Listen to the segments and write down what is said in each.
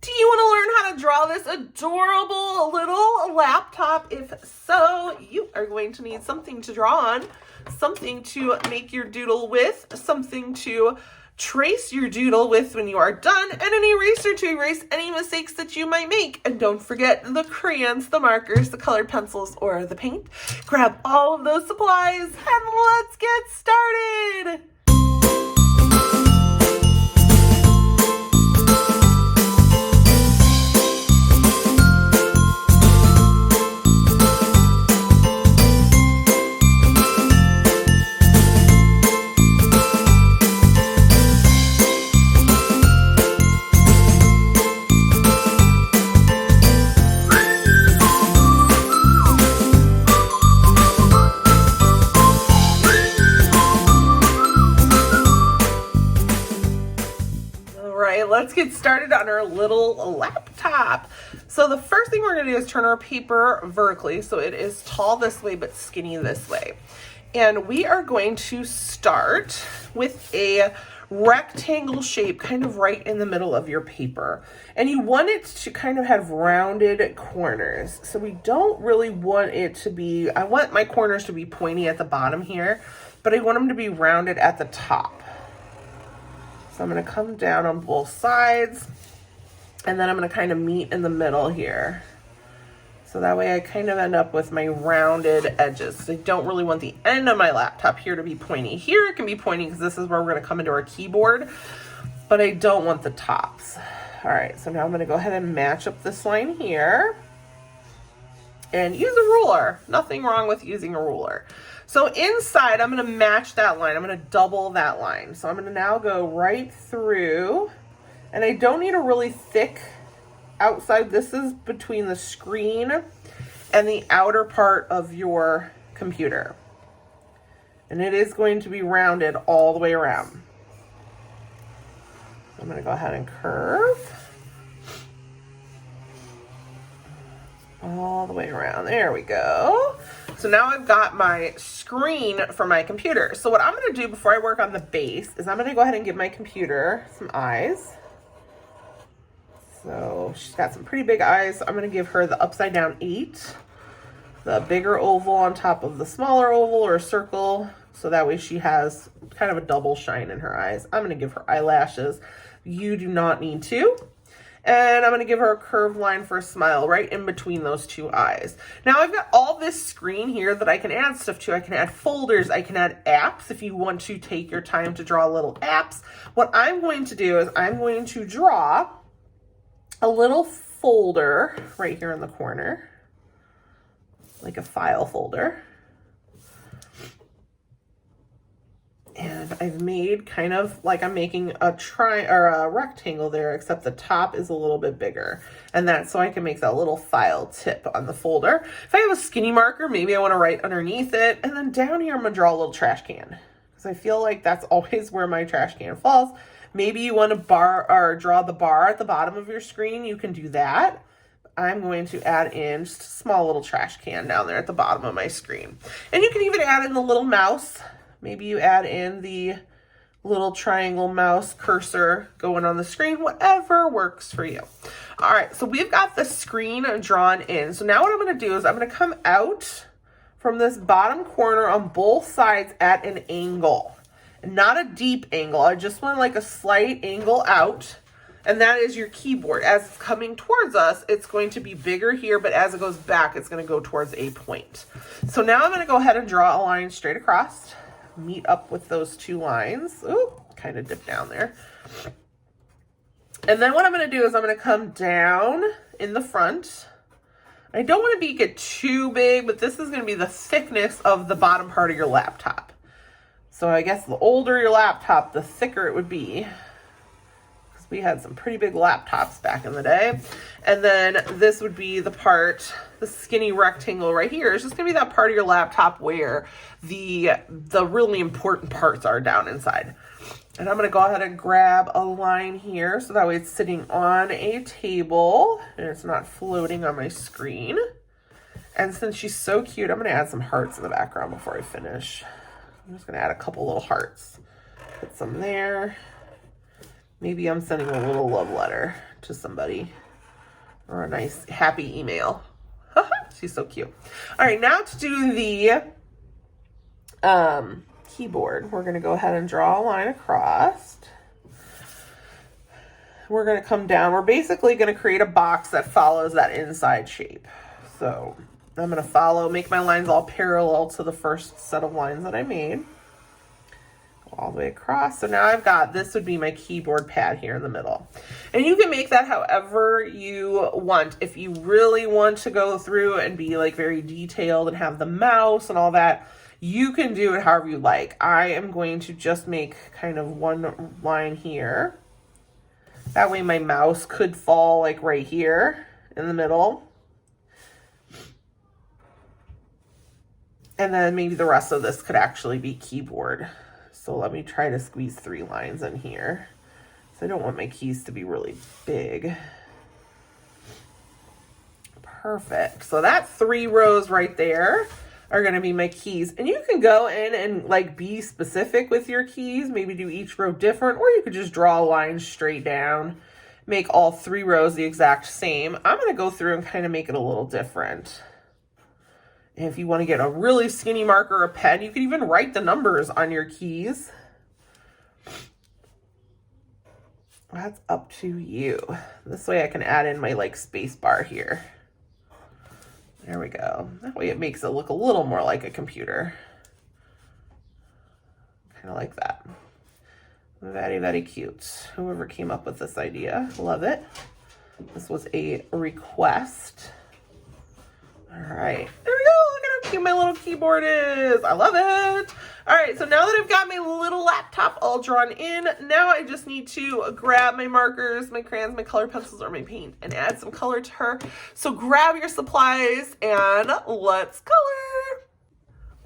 Do you want to learn how to draw this adorable little laptop? If so, you are going to need something to draw on, something to make your doodle with, something to trace your doodle with when you are done, and an eraser to erase any mistakes that you might make. And don't forget the crayons, the markers, the colored pencils, or the paint. Grab all of those supplies and let's get started. Let's get started on our little laptop. So the first thing we're going to do is turn our paper vertically so it is tall this way but skinny this way. And we are going to start with a rectangle shape kind of right in the middle of your paper. And you want it to kind of have rounded corners. So we don't really want it to be, I want my corners to be pointy at the bottom here, but I want them to be rounded at the top. So I'm going to come down on both sides, and then I'm going to kind of meet in the middle here. So that way I kind of end up with my rounded edges. So I don't really want the end of my laptop here to be pointy. Here it can be pointy because this is where we're going to come into our keyboard, but I don't want the tops. All right, so now I'm going to go ahead and match up this line here and use a ruler. Nothing wrong with using a ruler. So inside, I'm going to match that line. I'm going to double that line. So I'm going to now go right through, and I don't need a really thick outside. This is between the screen and the outer part of your computer. And it is going to be rounded all the way around. I'm going to go ahead and curve all the way around. There we go. So now I've got my screen for my computer. So what I'm going to do before I work on the base is I'm going to go ahead and give my computer some eyes. So she's got some pretty big eyes. So I'm going to give her the upside down 8, the bigger oval on top of the smaller oval or circle. So that way she has kind of a double shine in her eyes. I'm going to give her eyelashes. You do not need to. And I'm going to give her a curved line for a smile right in between those two eyes. Now I've got all this screen here that I can add stuff to. I can add folders. I can add apps if you want to take your time to draw little apps. What I'm going to do is I'm going to draw a little folder right here in the corner, like a file folder. And I've made kind of like I'm making a rectangle there, except the top is a little bit bigger. And that's so I can make that little file tip on the folder. If I have a skinny marker, maybe I want to write underneath it. And then down here, I'm going to draw a little trash can, because I feel like that's always where my trash can falls. Maybe you want to draw the bar at the bottom of your screen. You can do that. I'm going to add in just a small little trash can down there at the bottom of my screen. And you can even add in the little mouse. Maybe you add in the little triangle mouse cursor going on the screen, whatever works for you. All right, so we've got the screen drawn in. So now what I'm going to do is I'm going to come out from this bottom corner on both sides at an angle. Not a deep angle. I just want like a slight angle out. And that is your keyboard. As it's coming towards us, it's going to be bigger here, but as it goes back, it's going to go towards a point. So now I'm going to go ahead and draw a line straight across. Meet up with those two lines. Ooh, kind of dip down there. And then what I'm going to do is I'm going to come down in the front. I don't want to make it too big, but this is going to be the thickness of the bottom part of your laptop. So I guess the older your laptop, the thicker it would be. Because we had some pretty big laptops back in the day. And then this would be the part, the skinny rectangle right here. It's just going to be that part of your laptop where the really important parts are down inside. And I'm going to go ahead and grab a line here so that way it's sitting on a table and it's not floating on my screen. And since she's so cute, I'm going to add some hearts in the background before I finish. I'm just going to add a couple little hearts. Put some there. Maybe I'm sending a little love letter to somebody, or a nice happy email. She's so cute. All right, now to do the keyboard, we're going to go ahead and draw a line across. We're going to come down. We're basically going to create a box that follows that inside shape. So I'm going to make my lines all parallel to the first set of lines that I made. Go all the way across. So now I've got, this would be my keyboard pad here in the middle. And you can make that however you want. If you really want to go through and be like very detailed and have the mouse and all that, you can do it however you like. I am going to just make kind of one line here. That way my mouse could fall like right here in the middle. And then maybe the rest of this could actually be keyboard. So let me try to squeeze 3 lines in here. So I don't want my keys to be really big. Perfect. So that 3 rows right there are going to be my keys. And you can go in and like be specific with your keys, maybe do each row different, or you could just draw a line straight down, make all 3 rows the exact same. I'm going to go through and kind of make it a little different. And if you want to get a really skinny marker or a pen, you can even write the numbers on your keys. That's up to you. This way I can add in my like space bar here. There we go. That way it makes it look a little more like a computer. Kind of like that. Very, very cute. Whoever came up with this idea, love it. This was a request. All right, there we go. Look at how cute my little keyboard is. I love it. All right, so now that I've got my little laptop all drawn in, now I just need to grab my markers, my crayons, my color pencils, or my paint and add some color to her. So grab your supplies and let's color.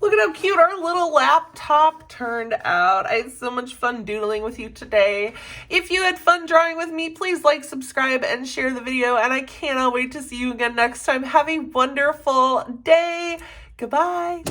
Look at how cute our little laptop turned out. I had so much fun doodling with you today. If you had fun drawing with me, please like, subscribe, and share the video. And I cannot wait to see you again next time. Have a wonderful day. Goodbye.